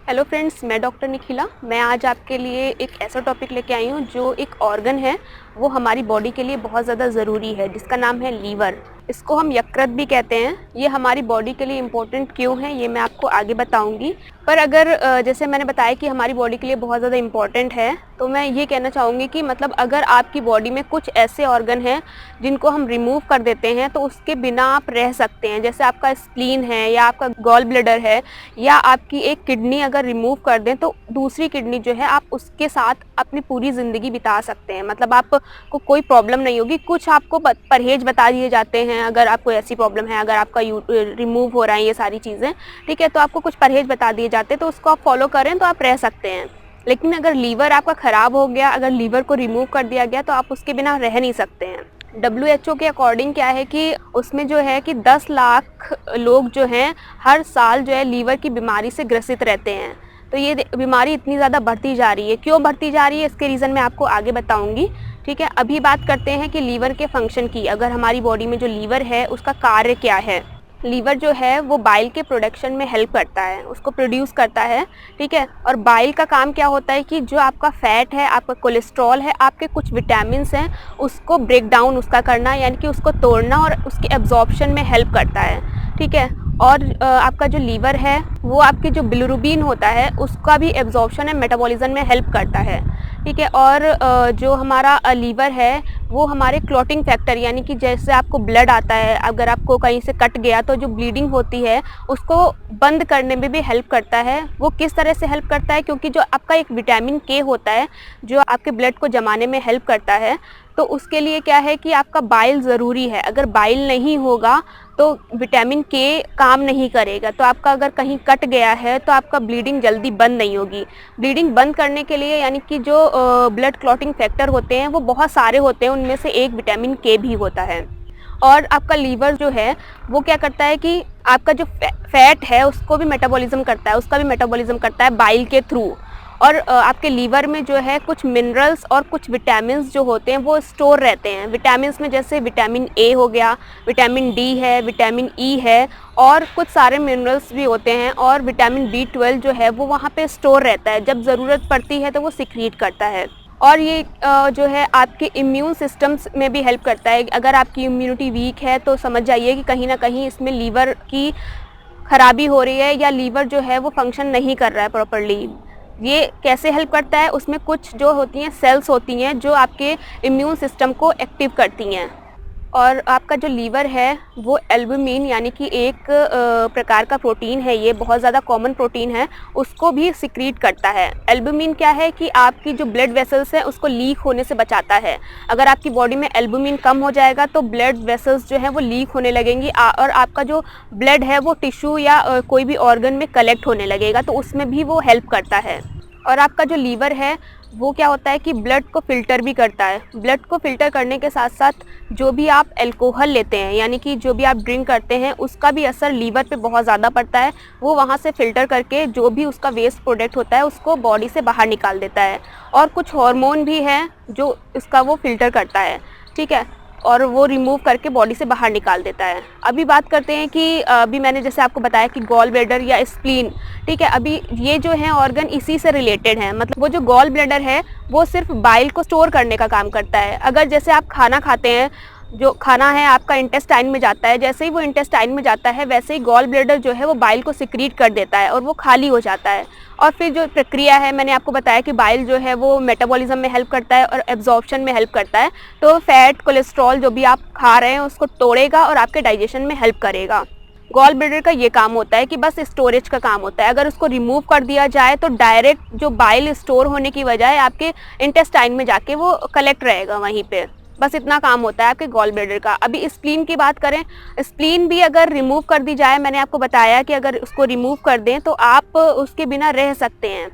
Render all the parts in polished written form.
Hello friends, मैं doctor Nikhila. मैं आज आपके लिए एक ऐसा टॉपिक लेके आई हूँ जो एक ऑर्गन है, वो हमारी बॉडी के लिए बहुत ज़्यादा ज़रूरी है, जिसका नाम है लीवर। इसको हम यकृत भी कहते हैं। ये हमारी बॉडी के लिए इम्पोर्टेंट क्यों है, ये मैं आपको आगे बताऊंगी। पर अगर जैसे मैंने बताया कि हमारी बॉडी के लिए बहुत ज़्यादा इम्पोर्टेंट है, तो मैं ये कहना चाहूँगी कि मतलब अगर आपकी बॉडी में कुछ ऐसे ऑर्गन हैं जिनको हम रिमूव कर देते हैं तो उसके बिना आप रह सकते हैं। जैसे आपका स्प्लीन है या आपका गॉल ब्लैडर है या आपकी एक किडनी अगर रिमूव कर दें तो दूसरी किडनी जो है आप उसके साथ अपनी पूरी ज़िंदगी बिता सकते हैं। मतलब आपको कोई प्रॉब्लम नहीं होगी। कुछ आपको परहेज बता दिए जाते हैं अगर आपको ऐसी प्रॉब्लम है, अगर आपका रिमूव हो रहा है ये सारी चीज़ें, ठीक है, तो आपको कुछ परहेज बता दिए जाते हैं, तो उसको आप फॉलो करें तो आप रह सकते हैं। लेकिन अगर लीवर आपका ख़राब हो गया, अगर लीवर को रिमूव कर दिया गया तो आप उसके बिना रह नहीं सकते हैं। WHO के अकॉर्डिंग क्या है कि उसमें जो है कि 10 लाख लोग जो हैं हर साल जो है लीवर की बीमारी से ग्रसित रहते हैं। तो ये बीमारी इतनी ज़्यादा बढ़ती जा रही है। क्यों बढ़ती जा रही है, इसके रीज़न मैं आपको आगे बताऊंगी। ठीक है, अभी बात करते हैं कि लीवर के फंक्शन की। अगर हमारी बॉडी में जो लीवर है उसका कार्य क्या है। लीवर जो है वो बाइल के प्रोडक्शन में हेल्प करता है, उसको प्रोड्यूस करता है, ठीक है। और बाइल का काम क्या होता है कि जो आपका फैट है, आपका कोलेस्ट्रॉल है, आपके कुछ विटामिन्स हैं, उसको ब्रेक डाउन उसका करना, यानी कि उसको तोड़ना और उसके एब्जॉर्प्शन में हेल्प करता है, ठीक है। और आपका जो लीवर है वो आपके जो बिलिरुबिन होता है उसका भी एब्जॉर्प्शन है, मेटाबॉलिज्म में हेल्प करता है, ठीक है। और जो हमारा लीवर है वो हमारे क्लॉटिंग फैक्टर, यानी कि जैसे आपको ब्लड आता है, अगर आपको कहीं से कट गया तो जो ब्लीडिंग होती है उसको बंद करने में भी हेल्प करता है। वो किस तरह से हेल्प करता है, क्योंकि जो आपका एक विटामिन के होता है जो आपके ब्लड को जमाने में हेल्प करता है, तो उसके लिए क्या है कि आपका बाइल ज़रूरी है। अगर बाइल नहीं होगा तो विटामिन के काम नहीं करेगा। तो आपका अगर कहीं कट गया है तो आपका ब्लीडिंग जल्दी बंद नहीं होगी। ब्लीडिंग बंद करने के लिए यानी कि जो ब्लड क्लॉटिंग फैक्टर होते हैं वो बहुत सारे होते हैं, उनमें से एक विटामिन के भी होता है। और आपका लीवर जो है वो क्या करता है कि आपका जो फैट है उसको भी मेटाबॉलिज्म करता है, उसका भी मेटाबॉलिज्म करता है बाइल के थ्रू। और आपके लीवर में जो है कुछ मिनरल्स और कुछ विटामिन्स जो होते हैं वो स्टोर रहते हैं। विटामिन्स में जैसे विटामिन ए हो गया, विटामिन डी है, विटामिन ई है, और कुछ सारे मिनरल्स भी होते हैं। और विटामिन B12 जो है वो वहाँ पे स्टोर रहता है, जब ज़रूरत पड़ती है तो वो सिक्रीट करता है। और ये जो है आपके इम्यून सिस्टम्स में भी हेल्प करता है। अगर आपकी इम्यूनिटी वीक है तो समझ जाइए कि कहीं ना कहीं इसमें लीवर की खराबी हो रही है, या लीवर जो है वो फंक्शन नहीं कर रहा है प्रॉपरली। ये कैसे हेल्प करता है, उसमें कुछ जो होती हैं सेल्स होती हैं जो आपके इम्यून सिस्टम को एक्टिव करती हैं। और आपका जो लीवर है वो एल्बुमिन, यानी कि एक प्रकार का प्रोटीन है, ये बहुत ज़्यादा कॉमन प्रोटीन है, उसको भी सिक्रीट करता है। एल्बुमिन क्या है कि आपकी जो ब्लड वेसल्स है उसको लीक होने से बचाता है। अगर आपकी बॉडी में एल्बुमिन कम हो जाएगा तो ब्लड वेसल्स जो हैं वो लीक होने लगेंगी, और आपका जो ब्लड है वो टिश्यू या कोई भी ऑर्गन में कलेक्ट होने लगेगा, तो उसमें भी वो हेल्प करता है। और आपका जो लीवर है वो क्या होता है कि ब्लड को फ़िल्टर भी करता है। ब्लड को फ़िल्टर करने के साथ साथ जो भी आप अल्कोहल लेते हैं, यानी कि जो भी आप ड्रिंक करते हैं, उसका भी असर लीवर पे बहुत ज़्यादा पड़ता है। वो वहाँ से फ़िल्टर करके जो भी उसका वेस्ट प्रोडक्ट होता है उसको बॉडी से बाहर निकाल देता है। और कुछ हार्मोन भी है जो इसका वो फ़िल्टर करता है, ठीक है, और वो रिमूव करके बॉडी से बाहर निकाल देता है। अभी बात करते हैं कि अभी मैंने जैसे आपको बताया कि गॉल ब्लैडर या स्प्लीन, ठीक है, अभी ये जो है ऑर्गन इसी से रिलेटेड है। मतलब वो जो गॉल ब्लैडर है वो सिर्फ बाइल को स्टोर करने का काम करता है। अगर जैसे आप खाना खाते हैं, जो खाना है आपका इंटेस्टाइन में जाता है, जैसे ही वो इंटेस्टाइन में जाता है वैसे ही गॉल ब्लैडर जो है वो बाइल को सिक्रीट कर देता है और वो खाली हो जाता है। और फिर जो प्रक्रिया है, मैंने आपको बताया कि बाइल जो है वो मेटाबॉलिज्म में हेल्प करता है और एब्जॉर्प्शन में हेल्प करता है। तो फैट, कोलेस्ट्रॉल जो भी आप खा रहे हैं उसको तोड़ेगा और आपके डाइजेशन में हेल्प करेगा। गॉल ब्लैडर का ये काम होता है कि बस स्टोरेज का काम होता है। अगर उसको रिमूव कर दिया जाए तो डायरेक्ट जो बाइल स्टोर होने की बजाय आपके इंटेस्टाइन में जाके वो कलेक्ट रहेगा वहीं पे। बस इतना काम होता है आपके गॉल ब्लैडर का। अभी स्प्लीन की बात करें, स्प्लीन भी अगर रिमूव कर दी जाए, मैंने आपको बताया कि अगर उसको रिमूव कर दें तो आप उसके बिना रह सकते हैं।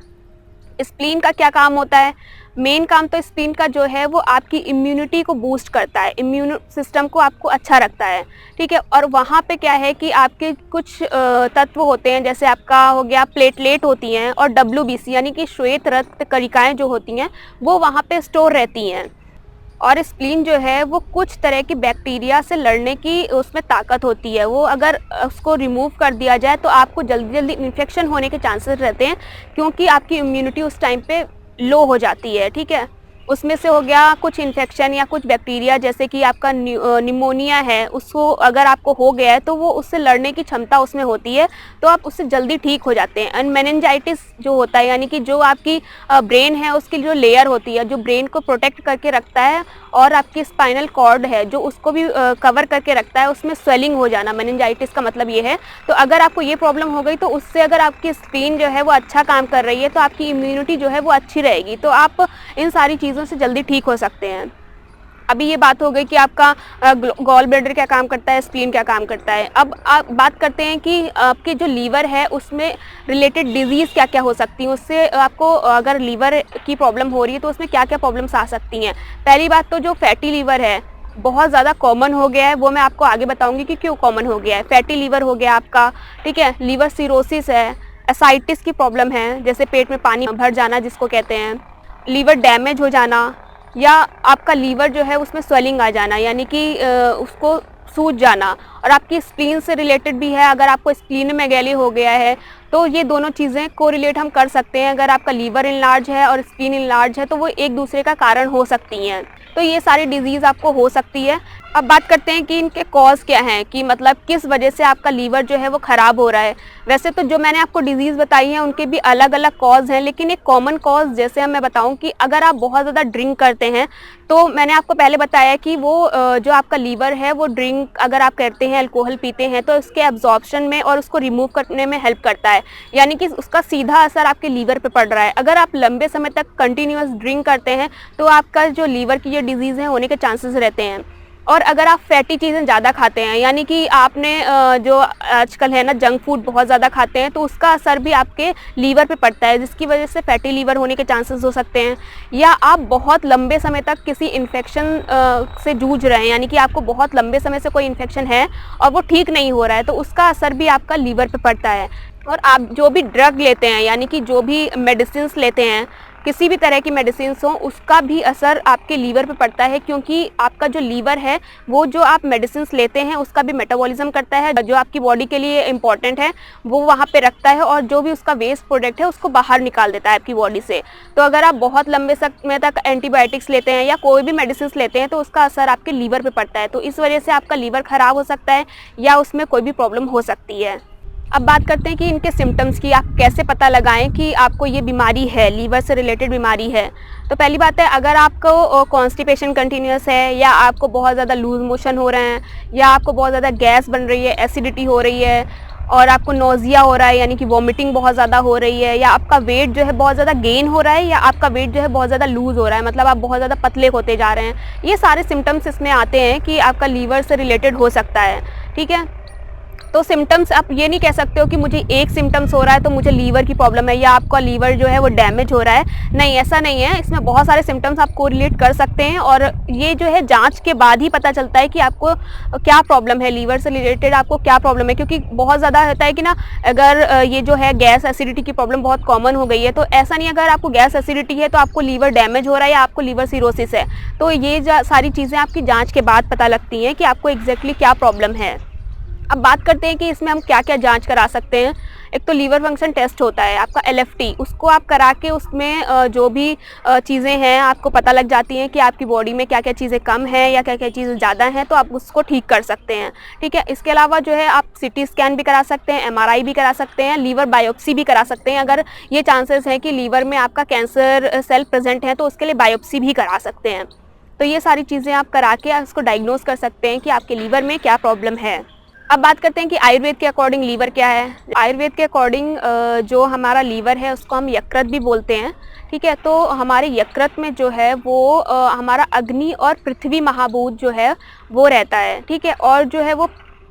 स्प्लीन का क्या काम होता है, मेन काम तो स्प्लीन का जो है वो आपकी इम्यूनिटी को बूस्ट करता है, इम्यून सिस्टम को आपको अच्छा रखता है, ठीक है। और वहाँ पे क्या है कि आपके कुछ तत्व होते हैं, जैसे आपका हो गया प्लेटलेट होती हैं और WBC यानी कि श्वेत रक्त कणिकाएँ जो होती हैं वो वहाँ पे स्टोर रहती हैं। और स्प्लीन जो है वो कुछ तरह की बैक्टीरिया से लड़ने की उसमें ताकत होती है। वो अगर उसको रिमूव कर दिया जाए तो आपको जल्दी जल्दी इन्फेक्शन होने के चांसेस रहते हैं, क्योंकि आपकी इम्यूनिटी उस टाइम पे लो हो जाती है। ठीक है, उसमें से हो गया कुछ इन्फेक्शन या कुछ बैक्टीरिया, जैसे कि आपका निमोनिया है, उसको अगर आपको हो गया है तो वो उससे लड़ने की क्षमता उसमें होती है, तो आप उससे जल्दी ठीक हो जाते हैं। एंड मेनिंजाइटिस जो होता है, यानी कि जो आपकी ब्रेन है उसकी जो लेयर होती है, जो ब्रेन को प्रोटेक्ट करके रखता है, और आपकी स्पाइनल कॉर्ड है जो उसको भी कवर करके रखता है, उसमें स्वेलिंग हो जाना, मेनिंजाइटिस का मतलब ये है। तो अगर आपको ये प्रॉब्लम हो गई तो उससे अगर आपकी स्प्लीन जो है वो अच्छा काम कर रही है तो आपकी इम्यूनिटी जो है वो अच्छी रहेगी, तो आप इन सारी चीज़ों से जल्दी ठीक हो सकते हैं। अभी ये बात हो गई कि आपका गॉल ब्लैडर क्या काम करता है, स्प्लीन क्या काम करता है। अब आप बात करते हैं कि आपके जो लीवर है उसमें रिलेटेड डिजीज़ क्या क्या हो सकती हैं, उससे आपको अगर लीवर की प्रॉब्लम हो रही है तो उसमें क्या क्या प्रॉब्लम्स आ सकती हैं। पहली बात तो जो फैटी लीवर है बहुत ज़्यादा कॉमन हो गया है, वो मैं आपको आगे बताऊंगी कि क्यों कॉमन हो गया है। फैटी लीवर हो गया आपका, ठीक है, लीवर सिरोसिस है, एसाइटिस की प्रॉब्लम है, जैसे पेट में पानी भर जाना जिसको कहते हैं, लीवर डैमेज हो जाना, या आपका लीवर जो है उसमें स्वेलिंग आ जाना, यानी कि उसको सूज जाना। और आपकी स्प्लीन से रिलेटेड भी है, अगर आपको स्प्लीन में गैली हो गया है तो ये दोनों चीज़ें कोरिलेट हम कर सकते हैं। अगर आपका लीवर इनलार्ज है और स्प्लीन इनलार्ज है तो वो एक दूसरे का कारण हो सकती हैं, तो ये सारी डिजीज़ आपको हो सकती है। अब बात करते हैं कि इनके कॉज क्या हैं, कि मतलब किस वजह से आपका लीवर जो है वो ख़राब हो रहा है। वैसे तो जो मैंने आपको डिजीज़ बताई है उनके भी अलग अलग कॉज हैं, लेकिन एक कॉमन कॉज जैसे मैं बताऊं कि अगर आप बहुत ज़्यादा ड्रिंक करते हैं, तो मैंने आपको पहले बताया कि वो जो आपका लीवर है वो ड्रिंक अगर आप करते हैं, अल्कोहल पीते हैं, तो उसके एब्जॉर्प्शन में और उसको रिमूव करने में हेल्प करता है, यानी कि उसका सीधा असर आपके लीवर पे पड़ रहा है। अगर आप लंबे समय तक कंटिन्यूअस ड्रिंक करते हैं तो आपका जो लीवर की जो डिजीज़ है होने के चांसेस रहते हैं। और अगर आप फैटी चीज़ें ज़्यादा खाते हैं, यानी कि आपने जो आजकल है ना जंक फूड बहुत ज़्यादा खाते हैं, तो उसका असर भी आपके लीवर पे पड़ता है, जिसकी वजह से फैटी लीवर होने के चांसेस हो सकते हैं। या आप बहुत लंबे समय तक किसी इन्फेक्शन से जूझ रहे हैं, यानी कि आपको बहुत लंबे समय से कोई इन्फेक्शन है और वो ठीक नहीं हो रहा है, तो उसका असर भी आपका लीवर पे पड़ता है। और आप जो भी ड्रग लेते हैं, यानी कि जो भी मेडिसिन लेते हैं, किसी भी तरह की मेडिसिन हो, उसका भी असर आपके लीवर पे पड़ता है, क्योंकि आपका जो लीवर है वो जो आप मेडिसिन लेते हैं उसका भी मेटाबॉलिज्म करता है, जो आपकी बॉडी के लिए इम्पॉर्टेंट है वो वहाँ पे रखता है, और जो भी उसका वेस्ट प्रोडक्ट है उसको बाहर निकाल देता है आपकी बॉडी से। तो अगर आप बहुत लंबे समय तक एंटीबायोटिक्स लेते हैं या कोई भी मेडिसिन लेते हैं तो उसका असर आपके लीवर पर पड़ता है, तो इस वजह से आपका लीवर ख़राब हो सकता है या उसमें कोई भी प्रॉब्लम हो सकती है। अब बात करते हैं कि इनके सिम्टम्स की, आप कैसे पता लगाएं कि आपको ये बीमारी है, लीवर से रिलेटेड बीमारी है। तो पहली बात है, अगर आपको कॉन्स्टिपेशन कंटिन्यूस है, या आपको बहुत ज़्यादा लूज मोशन हो रहे हैं, या आपको बहुत ज़्यादा गैस बन रही है, एसिडिटी हो रही है, और आपको नोज़िया हो रहा है, यानी कि वॉमिटिंग बहुत ज़्यादा हो रही है, या आपका वेट जो है बहुत ज़्यादा गेन हो रहा है, या आपका वेट जो है बहुत ज़्यादा लूज़ हो रहा है, मतलब आप बहुत ज़्यादा पतले होते जा रहे हैं, ये सारे सिम्टम्स इसमें आते हैं कि आपका लीवर से रिलेटेड हो सकता है। ठीक है, तो सिम्टम्स आप ये नहीं कह सकते हो कि मुझे एक सिम्टम्स हो रहा है तो मुझे लीवर की प्रॉब्लम है या आपका लीवर जो है वो डैमेज हो रहा है, नहीं, ऐसा नहीं है। इसमें बहुत सारे सिम्टम्स आप कोरिलेट कर सकते हैं, और ये जो है जांच के बाद ही पता चलता है कि आपको क्या प्रॉब्लम है, लीवर से रिलेटेड आपको क्या प्रॉब्लम है। क्योंकि बहुत ज़्यादा होता है कि ना, अगर ये जो है गैस एसिडिटी की प्रॉब्लम बहुत कॉमन हो गई है, तो ऐसा नहीं, अगर आपको गैस एसिडिटी है तो आपको लीवर डैमेज हो रहा है या आपको लीवर सिरोसिस है, तो ये सारी चीज़ें आपकी जाँच के बाद पता लगती हैं कि आपको एग्जैक्टली क्या प्रॉब्लम है। अब बात करते हैं कि इसमें हम क्या क्या जांच करा सकते हैं। एक तो लीवर फंक्शन टेस्ट होता है आपका LFT, उसको आप करा के उसमें जो भी चीज़ें हैं आपको पता लग जाती हैं कि आपकी बॉडी में क्या क्या चीज़ें कम हैं या क्या क्या चीज़ें ज़्यादा हैं, तो आप उसको ठीक कर सकते हैं। ठीक है, इसके अलावा जो है आप CT स्कैन भी करा सकते हैं, MRI भी करा सकते हैं, लीवर बायोप्सी भी करा सकते हैं। अगर ये चांसेस हैं कि लीवर में आपका कैंसर सेल प्रेजेंट है तो उसके लिए बायोप्सी भी करा सकते हैं। तो ये सारी चीज़ें आप करा के उसको डायग्नोज कर सकते हैं कि आपके लीवर में क्या प्रॉब्लम है। अब बात करते हैं कि आयुर्वेद के अकॉर्डिंग लीवर क्या है। आयुर्वेद के अकॉर्डिंग जो हमारा लीवर है उसको हम यकृत भी बोलते हैं। ठीक है, तो हमारे यकृत में जो है वो हमारा अग्नि और पृथ्वी महाभूत जो है वो रहता है। ठीक है, और जो है वो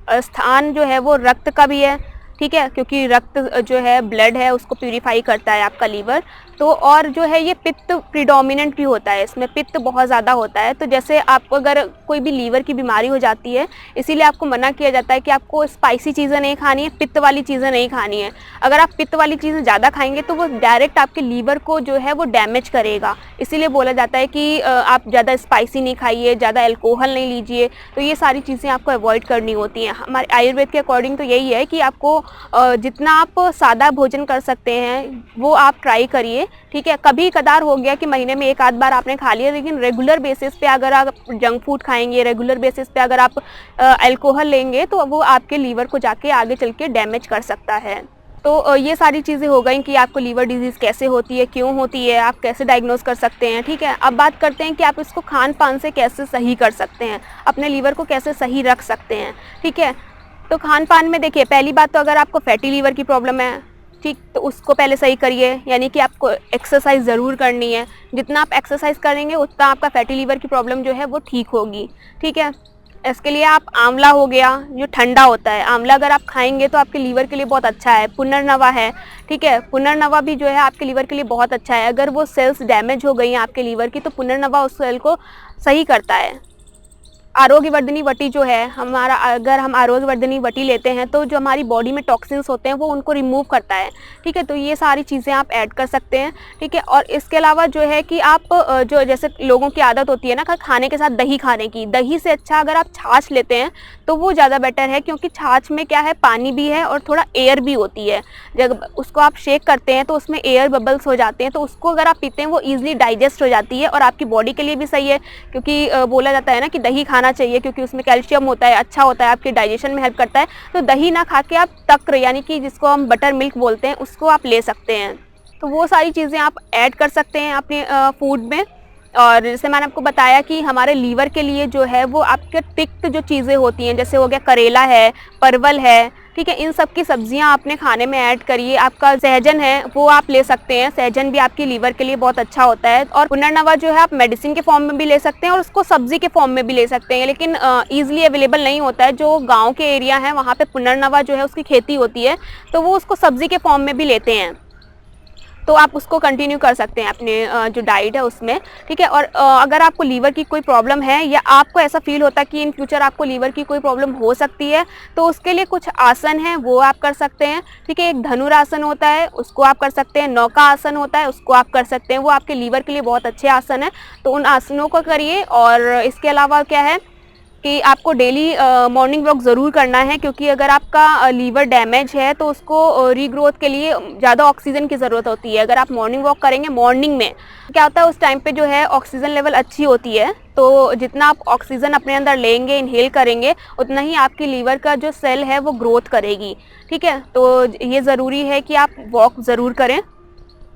स्थान जो है वो रक्त का भी है। ठीक है, क्योंकि रक्त जो है ब्लड है उसको प्यूरिफाई करता है आपका लीवर। तो और जो है ये पित्त प्रीडोमिनेंट भी होता है, इसमें पित्त बहुत ज़्यादा होता है। तो जैसे आपको अगर कोई भी लीवर की बीमारी हो जाती है, इसीलिए आपको मना किया जाता है कि आपको स्पाइसी चीज़ें नहीं खानी है, पित्त वाली चीज़ें नहीं खानी है। अगर आप पित्त वाली चीज़ें ज़्यादा खाएंगे तो वो डायरेक्ट आपके लीवर को जो है वो डैमेज करेगा। इसीलिए बोला जाता है कि आप ज़्यादा स्पाइसी नहीं खाइए, ज़्यादा अल्कोहल नहीं लीजिए। तो ये सारी चीज़ें आपको अवॉइड करनी होती हैं। हमारे आयुर्वेद के अकॉर्डिंग तो यही है कि आपको जितना आप सादा भोजन कर सकते हैं वो आप ट्राई करिए, ठीक है। कभी कदार हो गया कि महीने में एक आध बार आपने खा लिया, लेकिन रेगुलर बेसिस पे अगर आप जंक फूड खाएंगे, रेगुलर बेसिस पे अगर आप अल्कोहल लेंगे तो वो आपके लीवर को जाके आगे चल के डैमेज कर सकता है। तो ये सारी चीज़ें हो गई कि आपको लीवर डिजीज़ कैसे होती है, क्यों होती है, आप कैसे डायग्नोज कर सकते हैं, ठीक है। अब बात करते हैं कि आप इसको खान पान से कैसे सही कर सकते हैं, अपने लीवर को कैसे सही रख सकते हैं, ठीक है। तो खान पान में देखिए, पहली बात तो अगर आपको फैटी लीवर की प्रॉब्लम है, ठीक, तो उसको पहले सही करिए, यानी कि आपको एक्सरसाइज ज़रूर करनी है। जितना आप एक्सरसाइज करेंगे उतना आपका फैटी लीवर की प्रॉब्लम जो है वो ठीक होगी, ठीक है। इसके लिए आप आंवला हो गया, जो ठंडा होता है, आंवला अगर आप खाएंगे तो आपके लीवर के लिए बहुत अच्छा है। पुनर्नवा है, ठीक है, पुनर्नवा भी जो है आपके लीवर के लिए बहुत अच्छा है। अगर वो सेल्स डैमेज हो गई हैं आपके लीवर की, तो पुनर्नवा उस सेल को सही करता है। आरोग्यवर्धनी वटी जो है हमारा, अगर हम आरोग्यवर्धनी वटी लेते हैं तो जो हमारी बॉडी में टॉक्सिन्स होते हैं वो उनको रिमूव करता है, ठीक है। तो ये सारी चीज़ें आप ऐड कर सकते हैं, ठीक है। और इसके अलावा जो है कि आप जो जैसे लोगों की आदत होती है ना खाने के साथ दही खाने की, दही से अच्छा अगर आप छाछ लेते हैं तो वो ज़्यादा बेटर है, क्योंकि छाछ में क्या है, पानी भी है और थोड़ा एयर भी होती है। जब उसको आप शेक करते हैं तो उसमें एयर बबल्स हो जाते हैं, तो उसको अगर आप पीते हैं वो ईजिली डाइजेस्ट हो जाती है और आपकी बॉडी के लिए भी सही है। क्योंकि बोला जाता है ना कि दही खाना चाहिए क्योंकि उसमें कैल्शियम होता है, अच्छा होता है, आपके डाइजेशन में हेल्प करता है। तो दही ना खा के आप तक्र, यानी कि जिसको हम बटर मिल्क बोलते हैं, उसको आप ले सकते हैं। तो वो सारी चीज़ें आप ऐड कर सकते हैं अपने फूड में। और जैसे मैंने आपको बताया कि हमारे लीवर के लिए जो है वो आपके तिक्त जो चीज़ें होती हैं, जैसे हो गया करेला है, परवल है, ठीक है, इन सब की सब्जियां आपने खाने में ऐड करिए। आपका सहजन है वो आप ले सकते हैं, सहजन भी आपके लीवर के लिए बहुत अच्छा होता है। और पुनर्नवा जो है आप मेडिसिन के फॉर्म में भी ले सकते हैं और उसको सब्जी के फॉर्म में भी ले सकते हैं, लेकिन ईजिली अवेलेबल नहीं होता है। जो गाँव के एरिया हैं वहाँ पर पुनर्नवा जो है उसकी खेती होती है, तो वो उसको सब्जी के फॉर्म में भी लेते हैं। तो आप उसको कंटिन्यू कर सकते हैं अपने जो डाइट है उसमें, ठीक है। और अगर आपको लीवर की कोई प्रॉब्लम है या आपको ऐसा फील होता है कि इन फ्यूचर आपको लीवर की कोई प्रॉब्लम हो सकती है, तो उसके लिए कुछ आसन हैं वो आप कर सकते हैं, ठीक है। एक धनुरासन होता है उसको आप कर सकते हैं, नौका आसन होता है उसको आप कर सकते हैं, वो आपके लीवर के लिए बहुत अच्छे आसन है। तो उन आसनों को करिए। और इसके अलावा क्या है कि आपको डेली मॉर्निंग वॉक ज़रूर करना है, क्योंकि अगर आपका लीवर डैमेज है तो उसको रीग्रोथ के लिए ज़्यादा ऑक्सीजन की ज़रूरत होती है। अगर आप मॉर्निंग वॉक करेंगे, मॉर्निंग में क्या होता है उस टाइम पे जो है ऑक्सीजन लेवल अच्छी होती है, तो जितना आप ऑक्सीजन अपने अंदर लेंगे, इनहेल करेंगे, उतना ही आपकी लीवर का जो सेल है वो ग्रोथ करेगी, ठीक है। तो ये ज़रूरी है कि आप वॉक ज़रूर करें।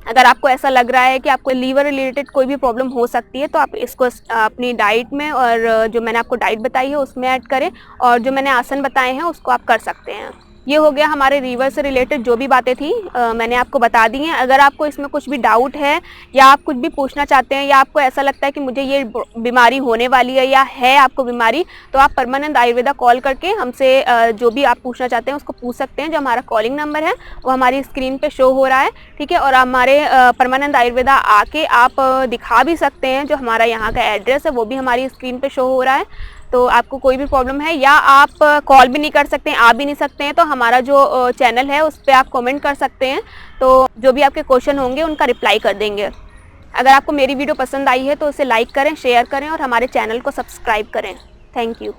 अगर आपको ऐसा लग रहा है कि आपको लीवर रिलेटेड कोई भी प्रॉब्लम हो सकती है तो आप इसको अपनी डाइट में, और जो मैंने आपको डाइट बताई है उसमें ऐड करें, और जो मैंने आसन बताए हैं उसको आप कर सकते हैं। ये हो गया हमारे लीवर से रिलेटेड जो भी बातें थी मैंने आपको बता दी हैं। अगर आपको इसमें कुछ भी डाउट है या आप कुछ भी पूछना चाहते हैं या आपको ऐसा लगता है कि मुझे ये बीमारी होने वाली है या है आपको बीमारी, तो आप परमानंद आयुर्वेदा कॉल करके हमसे जो भी आप पूछना चाहते हैं उसको पूछ सकते हैं। जो हमारा कॉलिंग नंबर है वो हमारी स्क्रीन पे शो हो रहा है, ठीक है। और हमारे परमानंद आयुर्वेदा आके आप दिखा भी सकते हैं, जो हमारा यहाँ का एड्रेस है वो भी हमारी स्क्रीन पे शो हो रहा है। तो आपको कोई भी प्रॉब्लम है या आप कॉल भी नहीं कर सकते हैं, आ भी नहीं सकते हैं, तो हमारा जो चैनल है उस पर आप कमेंट कर सकते हैं। तो जो भी आपके क्वेश्चन होंगे उनका रिप्लाई कर देंगे। अगर आपको मेरी वीडियो पसंद आई है तो उसे लाइक करें, शेयर करें और हमारे चैनल को सब्सक्राइब करें। Thank you.